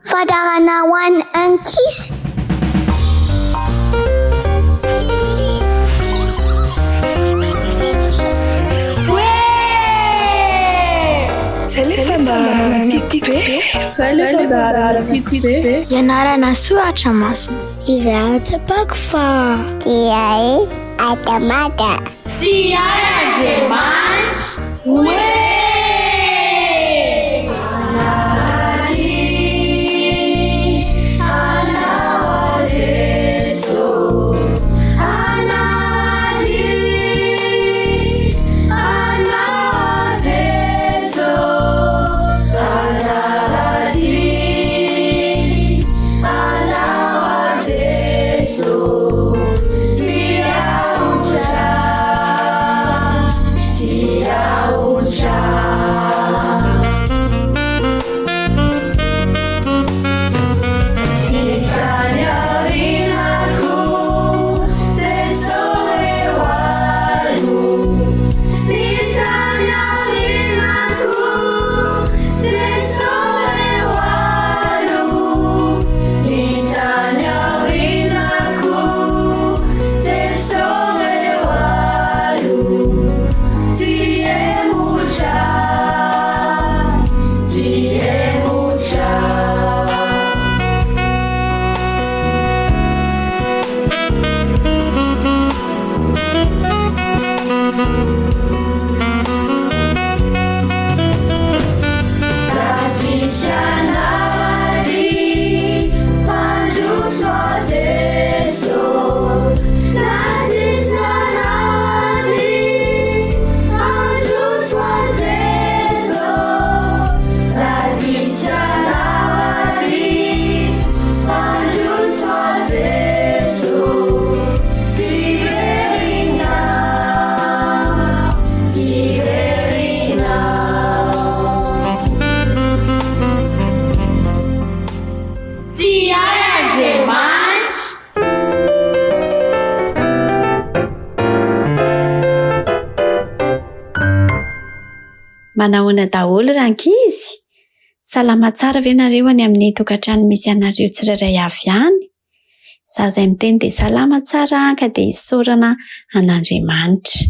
Fadarana ho an'ny ankizy. Ianarana soratra masina. Izaratra pako fa Diay Atamata. Diay Andriamanitra. Manahoana daholo rankizy? Salama tsara ve nareo any amin'ny tokantrano misy anareo tsirairay avy any? Za izay miteny dia salama tsara ka dia isaorana an'Andriamanitra.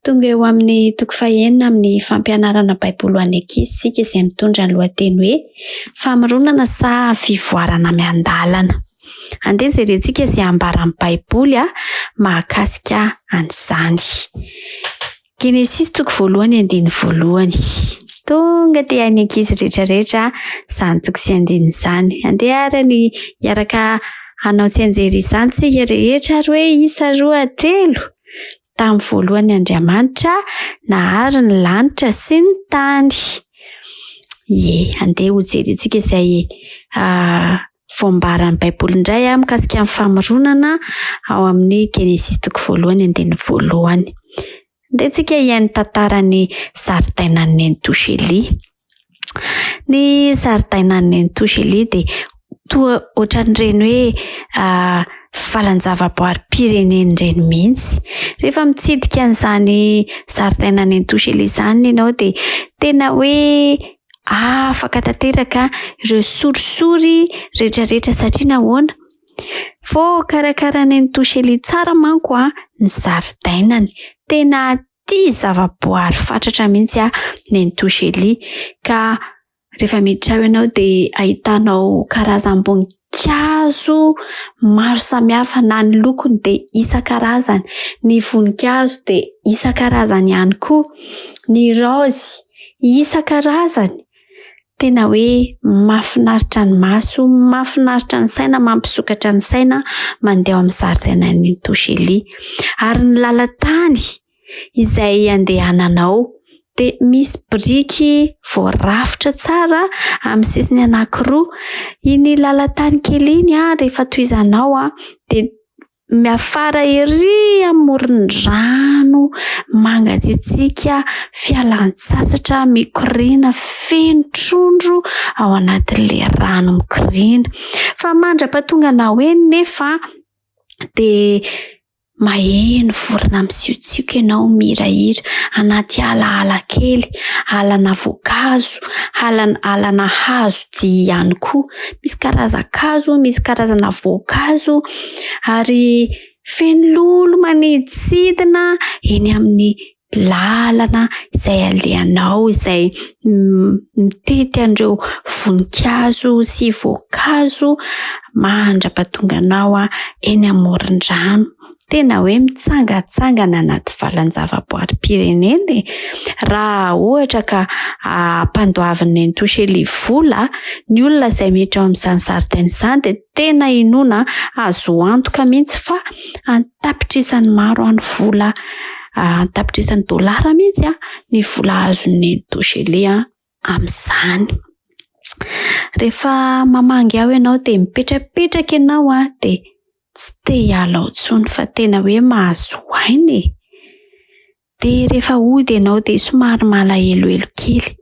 Tonga eo amin'ny toko fahaenina amin'ny fampianarana baiboly ho an'ny ankizy isika izay mitondra ny lohateny hoe famoronana sa fivoarana miandalana. Andeha jerentsika izay ambaran'ny baiboly mahakasika an'izany. Genesis toko voalohany andiny voalohany. Tonga dia any ankizy rehetrarehetra izany toko sy andiny izany. Andeha arany hiaraka hanao tsy anjery izany tsika rehetra ary hoe isa roa telo. Tamin'ny voalohany Andriamanitra nahary ny lanitra sy ny tany. Andeha ho jerentsika izay voambaran'ny baiboly indray mikasika amin'ny famoronana ao amin'ny Genesis toko voalohany andiny voalohany. Dia tsika iain'ny tantaran'ny zaridainan'ny Nenitoshely. Ny zaridainan'ny Nenitoshely dia toa ohatran'ireny hoe valan-javaboary-pirenen'ireny mihitsy. Rehefa mitsidika an'izany zaridainan'ny Nenitoshely izany ianao dia tena hoe afaka tanteraka ireo sorisory rehetrarehetra satria nahoana? Voakarakara Nenitoshely tsara manko ny zaridainany. Tena tia zavaboary fatratra mihitsy Nenitoshely ka rehefa miditra ao ianao dia ahitanao karazam-boninkazo maro samihafa, na ny lokony dia isan-karazany, ny voninkazo dia isan-karazany ihany koa, ny raozy isan-karazany. Tena hoe mahafinaritra ny maso, mahafinaritra ny saina, mampisokatra ny saina mandeha amin'ny zaridainan'ny Nenitoshely. Ary ny lalantany izay andehananao dia misy biriky voarafitra tsara amin'ny sisiny anankiroa. Iny lalantany kely iny rehefa tohizanao dia miafara ery amoron-drano, mangatsiatsiaka, fialan-tsasatra, mikorina, feno trondro ao anatin'ilay rano mikorina. Fa mandrapahatonga na hoe nefa dia maheno vorona mitsiotsioka ianao mihirahira anaty ala kely, alana voankazo, alana hazo dia ihany koa. Misy karazan-kazo, misy karazana voankazo ary feno lolo maniditsidina eny amin'ny lalana izay alehanao, izay mitety an'ireo voninkazo sy voankazo mandra-pahatonga anao eny amoron-drano. Tena hoe mitsangatsangana anaty valan-javaboary-pirenena. Raha ohatra ka mpandoavin'ny Tosely vola ny olona izay miditra ao amin'izany zaridaina izany dia tena inoana azo antoka mihitsy fa antapitrisany maro any vola, antapitrisany dolara mihitsy ny vola azon'ny Tosely amin'izany. Rehefa mamangy ao ianao dia mipetrapetraka ianao dia tsy te hiala ao intsony fa tena hoe mahazo aina. Dia rehefa hody ianao dia somary malahelohelo kely.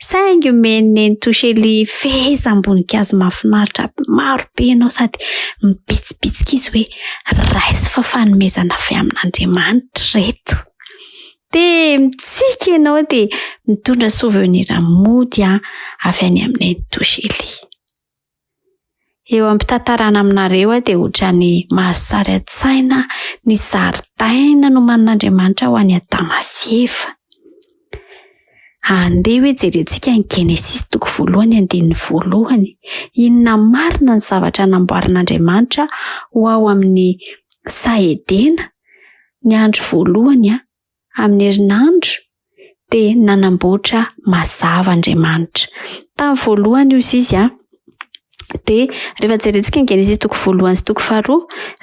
Saingy omen'ny Tosely fehezam-boninkazo mahafinaritra maro be ianao sady mipitsipitsika izy hoe raiso fa fanomezana avy amin'Andriamanitra reto. Dia mitsiky ianao dia mitondra souvenir mody avy any amin'ny Tosely. Eo am-pitantarana aminareo dia ohatran'ny mahasary an-tsaina ny zaridaina nomanin'Andriamanitra ho any Adamaseva. Andeha hoe jerentsika ny Genesis 1:1. Inona marina ny zavatra namboarin'Andriamanitra ho ao amin'ny Saedena ny andro voalohany amin'ny herinandro dia nanamboatra mazava Andriamanitra. Tamin'ny voalohany io izy dia rehefa jerentsika ny Genesis 1 sy 2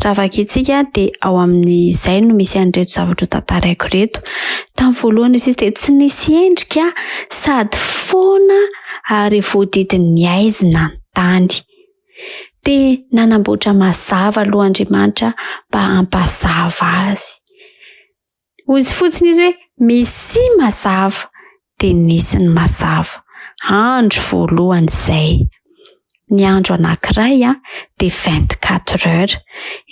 raha vakintsika dia ao amin'izay no misy an'ireto zavatra tantaraiko reto. Tamin'ny voalohany izy dia tsy nisy endrika sady foana ary voadidin'ny aizina ny tany. Dia nanamboatra mazava aloha Andriamanitra mba hampazava azy. Ozy fotsiny izy hoe misy mazava dia nisy ny mazava. Andro voalohany izay. Ny andro anankiray dia 24 heures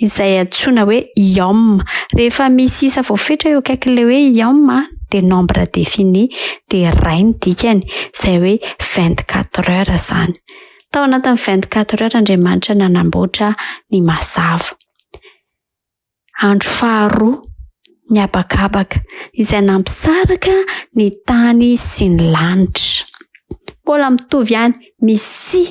izay antsoina hoe Yom. Rehefa misy isa voafetra eo akaikin'ilay hoe Yom dia nombre défini dia iray ny dikany izay hoe 24 heures izany. Tao anatin'ny 24 heures Andriamanitra nanamboatra ny mazava. Andro faharoa ny habakabaka izay nampisaraka ny tany sy ny lanitra. Mbola mitovy ihany, misy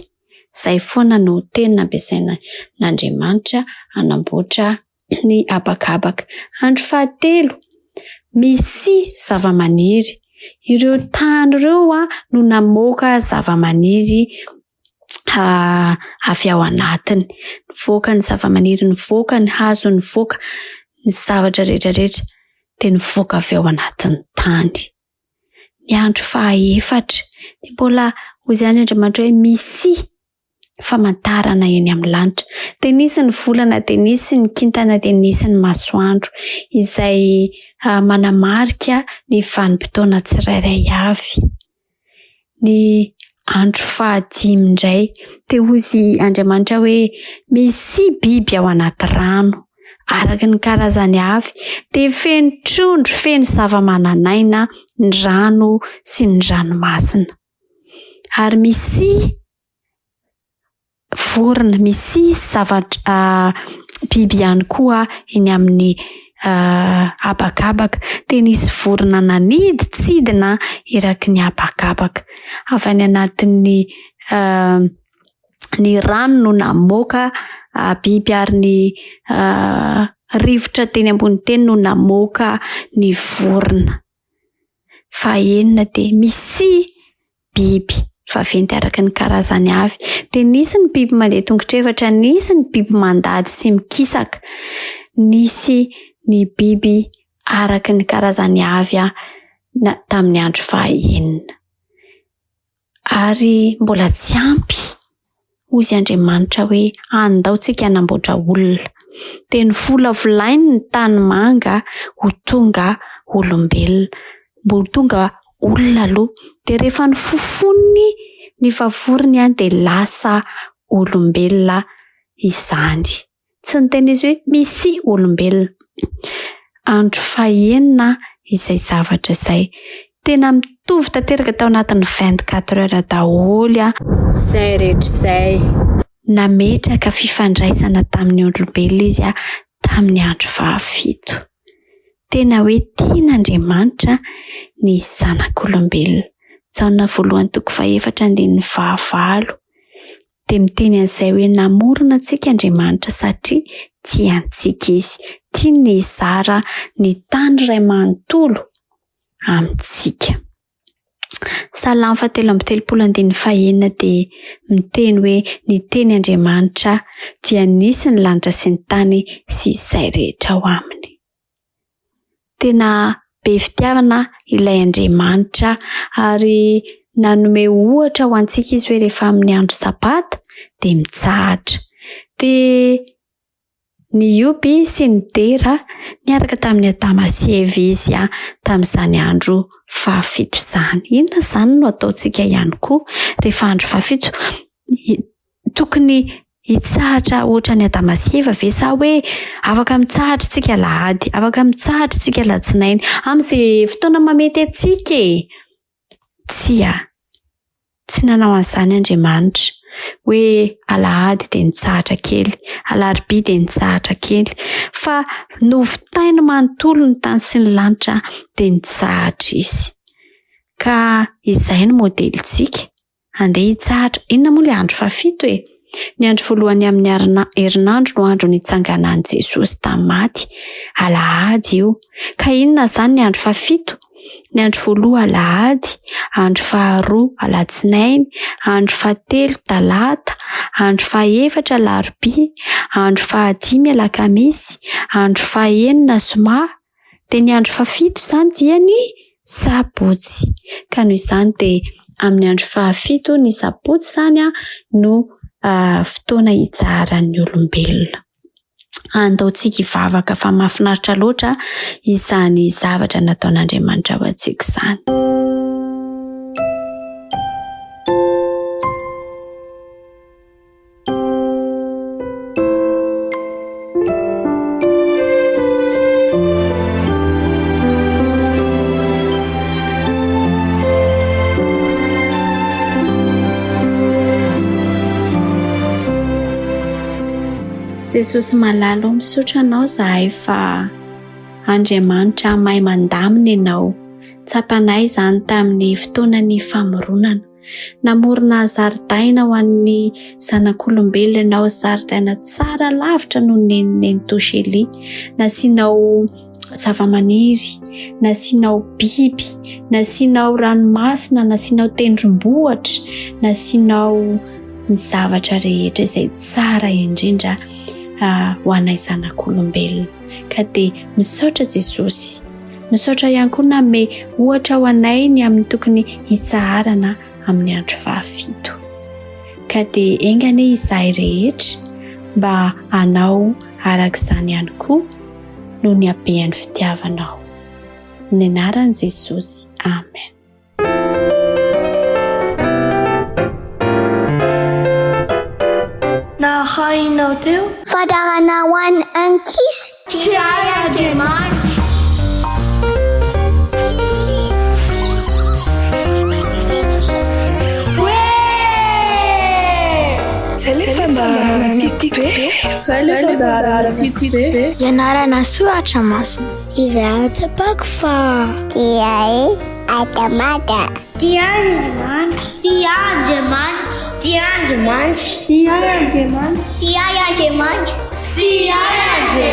izay foana no teny nampiasaina n'Andriamanitra hanamboatra ny habakabaka. Andro fahatelo, misy zava-maniry. Ireo tany ireo no namoaka zava-maniry avy ao anatiny. Nivoaka ny zava-maniry, nivoaka ny hazo, nivoaka ny zavatra rehetrarehetra dia nivoaka avy ao anatin'ny tany. Ny andro fahaefatra dia mbola hoy izany Andriamanitra hoe misy famantarana eny amin'ny lanitra. Dia nisy ny volana, dia nisy ny kintana, dia nisy ny masoandro izay manamarika ny vanim-potoana tsirairay avy. Ny andro fahadimy indray dia hoy Andriamanitra hoe misy biby ao anaty rano araka ny karazany avy, dia feno trondro, feno zava-mananaina ny rano sy ny ranomasina. Ary misy vorona, misy zavatra biby ihany koa eny amin'ny habakabaka. Dia nisy vorona naniditsidina eraky ny habakabaka. Avy any anatin'ny ny rano no namoaka biby ary ny rivotra teny ambony teny no namoaka ny vorona. Fahaenina dia misy biby vaventy araka ny karazany avy. Dia nisy ny biby mandeha tongotra efatra, nisy ny biby mandady sy mikisaka, nisy ny biby araka ny karazany avy tamin'ny andro fahaenina. Ary mbola tsy ampy hoy Andriamanitra hoe andao tsika hanamboatra olona. Dia ny volavolainy ny tany manga ho tonga olombelona, ho tonga olona aloha. Dia rehefa ny fofoniny ny vavorony dia lasa olombelona izany. Tsy niteny izy hoe misy olombelona. andro fahenina izay zavatra izay tena mitovy tanteraka tao anatin'ny 24 heures daholo izay rehetr'izay. Nametraka fifandraisana tamin'ny olombelona izy tamin'ny andro fahafito. Tena hoe tian'Andriamanitra ny zanak'olombelona. Jaona 1:4-9 dia miteny an'izay hoe namorona antsika Andriamanitra satria tiantsika izy, tia ny zara ny tany iray manontolo amintsika. Salamo 7:3-9 dia miteny hoe ny teny Andriamanitra dia nisy ny lanitra sy ny tany sy izay rehetra ao aminy. Tena be fitiavana ilay Andriamanitra ary nanome ohatra ho antsika izy hoe rehefa amin'ny andro sabata dia mitsahatra. Dia ny Ioby sy ny Dera niaraka tamin'ny Adama sy Eva izy tamin'izany andro fahafito izany. Inona izany no ataontsika ihany koa rehefa andro fahafito? Tokony hitsahatra ohatra ny Adama sy Eva ve sa hoe afaka mitsahatra tsika Alahady, afaka mitsahatra tsika Alatsinainy amin'izay fotoana mamety antsika e? Tsy nanao an'izany Andriamanitra hoe Alahady dia nitsahatra kely, Alarobia dia nitsahatra kely, fa novitainy manontolo ny tany sy ny lanitra dia nitsahatra izy. Ka izay no modelintsika, andeha hitsahatra. Inona moa ilay andro fahafito e? Ny andro voalohany amin'ny herinandro no andro nitsanganan'i Jesosy tamin'ny maty, Alahady io. Ka inona izany ny andro fahafito? Ny andro voalohany Alahady, andro faharoa Alatsinainy, andro fahatelo Talata, andro fahaefatra Alarobia, andro fahadimy Alakamisy, andro fahaenina Zoma, dia ny andro fahafito izany dia ny Sabotsy. Ka noho izany dia amin'ny andro fahafito ny Sabotsy izany no fotoana hitsaharan'ny olombelona. Andaontsika hivavaka fa mahafinaritra loatra izany zavatra nataon'Andriamanitra ho antsika izany. Jesosy malalo misaotra anao zahay fa Andriamanitra mahay mandamina ianao. Tsapanay izany tamin'ny fotoanan'ny famoronana. Namorona zaridaina ho an'ny zanak'olombelona ianao, zaridaina tsara lavitra noho ny Tosely. Nasianao zavamaniry, nasianao biby, nasianao ranomasina, nasianao tendrombohitra, nasianao ny zavatra rehetra izay tsara indrindra ho anay zanak'olombelona. Ka dia misaotra Jesosy, misaotra ihany koa nanome ohatra ho anay ny amin'ny tokony hitsaharana amin'ny andro fahafito. Ka dia engane izahay rehetra mba hanao arak'izany ihany koa noho ny habehan'ny fitiavanao. Ny anaran'i Jesosy, amen. Na hainao teo? Fadarana ho an'ny ankizy. Tsy hay Andriamanitra. Zay le fandaharana tiaty be. Ianarana soratra masina. Izahatra bako fa iay atamata. Tia Andriamanitra. Tia Andriamanitra. Tia Andriamanitra. Tia Andriamanitra. Tia Andriamanitra. Tia Andriamanitra.